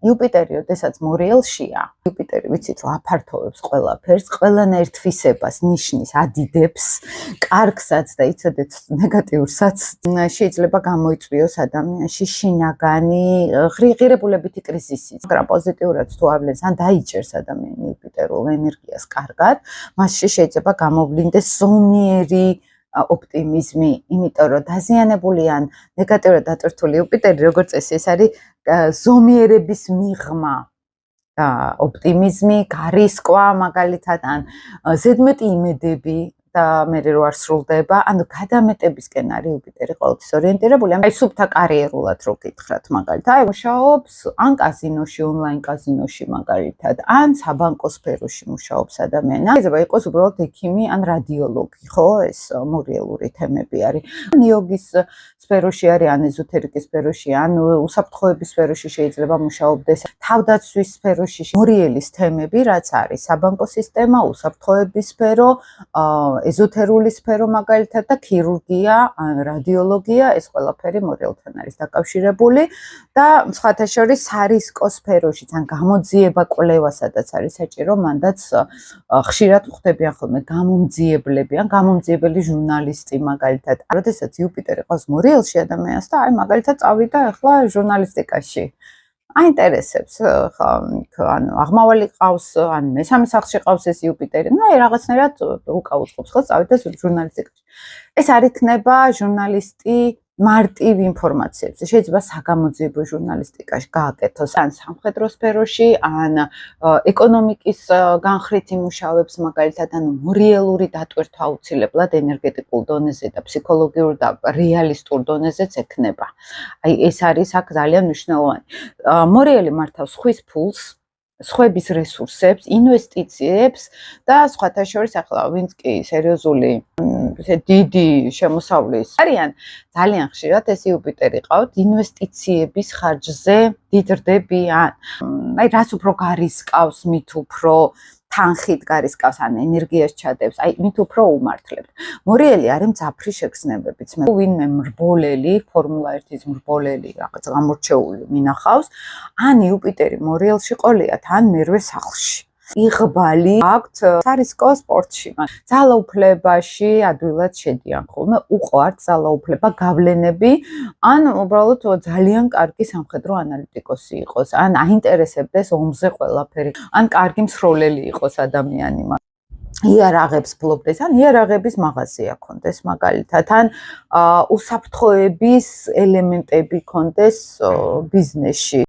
იუპიტერი, როდესაც მორიელშია, იუპიტერი ვიცით, რომ აფართოვებს ყველაფერს, ყველანაირ თვისებას, ნიშნის, ადიდებს, კარგსაც და იცოდეთ ნეგატიურსაც, შეიძლება გამოიწვიოს ადამიანში შინაგანი ღირებულებითი კრიზისი. მაგრამ პოზიტიურად თუ ავლენს, ან დაიჭერს ადამიანი იუპიტერულ ენერგიას კარგად, მასში შეიძლება გამოვლინდეს ზომიერი ოპტიმიზმი, იმიტომ რომ დაზიანებული ან ნეგატიურად დატვირთული იუპიტერი, როგორც წესი, ეს არის ზომიერების მიღმა, ოპტიმიზმი, გარისკვა მაგალითად, ან ზედმეტი იმედები და მე რო არ სრულდება, ანუ გადამეტებისკენ არის იუპიტერი ყოველთვის ორიენტირებული. აი სუფთა კარიერულად რო გითხრათ მაგალითად, აი მუშაობს ან კაზინოში, ონლაინ კაზინოში მაგალითად, ან საბანკო სფეროში მუშაობს ადამიანი. შეიძლება იყოს უბრალოდ ექიმი ან რადიოლოგი, ხო, ეს მორიელური თემები არის. ან იოგის სფეროში არის, ან ეზოთერიკის სფეროში, ან უსაფრთხოების სფეროში შეიძლება მუშაობდეს. თავდაცვის სფეროში მორიელის თემები, რაც არის საბანკო სისტემა, უსაფრთხოების სფერო, ეზოთერული სფერო მაგალითად და ქირურგია, რადიოლოგია, ეს ყველაფერი მორიელთან არის დაკავშირებული და სხვათა შორის სარისკო სფეროშიც, ან გამოძიება კვლევა, სადაც არის საჭირო, მანდაც ხშირად ხვდებიან ხოლმე გამომძიებლები, ან გამომძიებელი ჟურნალისტი მაგალითად. როდესაც იუპიტერი ყავს მორიელში ადამიანს და აი მაგალითად წავიდა ახლა ჟურნალისტიკაში. აინტერესებს, ხო, ანუ აღმავალი ყავს, ან მესამე სახლში ყავს ეს იუპიტერი. ნუ აი რაღაცნაირად უკაუწყობს, ხო, წავიდა ჟურნალისტიკაში. ეს არ იქნება ჟურნალისტი მარტივ ინფორმაციებზე. შეიძლება საგამოძიებო ჟურნალისტიკაში გააკეთოს, ან სამხედრო სფეროში, ან ეკონომიკის განხრით იმუშავებს მაგალითად, ანუ მორიელური დატვირთვა აუცილებლად ენერგეტიკულ დონეზე და ფსიქოლოგიურ და რეალისტურ დონეზეც ექნება. აი ეს არის აქ ძალიან მნიშვნელოვანი. მორიელი მართავს ხვის ფულს, სხვების რესურსებს, ინვესტიციებს და სხვათა შორის ახლა ვინც კი სერიოზული დიდი შემოსავლის არიან, ძალიან ხშირად ეს იუპიტერი ყავთ ინვესტიციების ხარჯზე დიდრდებიან. აი რას უფრო გარისკავს, მით უფრო თანხით გარისკავს, ან ენერგიას ჩადებს, აი მით უფრო უმართლებთ. მორიელი არის მძაფრი შეგრძნებებით. ვინმე მრბოლელი, ფორმულა 1-ის მრბოლელი რაღაც გამორჩეული მინახავს, ან იუპიტერი მორიელში ყოლიათ, ან მერვე სახლში. იღბალი აქვთ სარისკო სპორტში. ძალაუფლებაში ადვილად შედიან ხოლმე, უყვართ ძალაუფლება, გავლენები, ან უბრალოდ ძალიან კარგი სამხედრო ანალიტიკოსი იყოს, ან აინტერესებდეს ომზე ყველაფერი, ან კარგი მსროლელი იყოს ადამიანი. იარაღებს ფლობდეს, ან იარაღების მაღაზია ქონდეს მაგალითად, ან უსაფრთხოების ელემენტები ქონდეს ბიზნესში.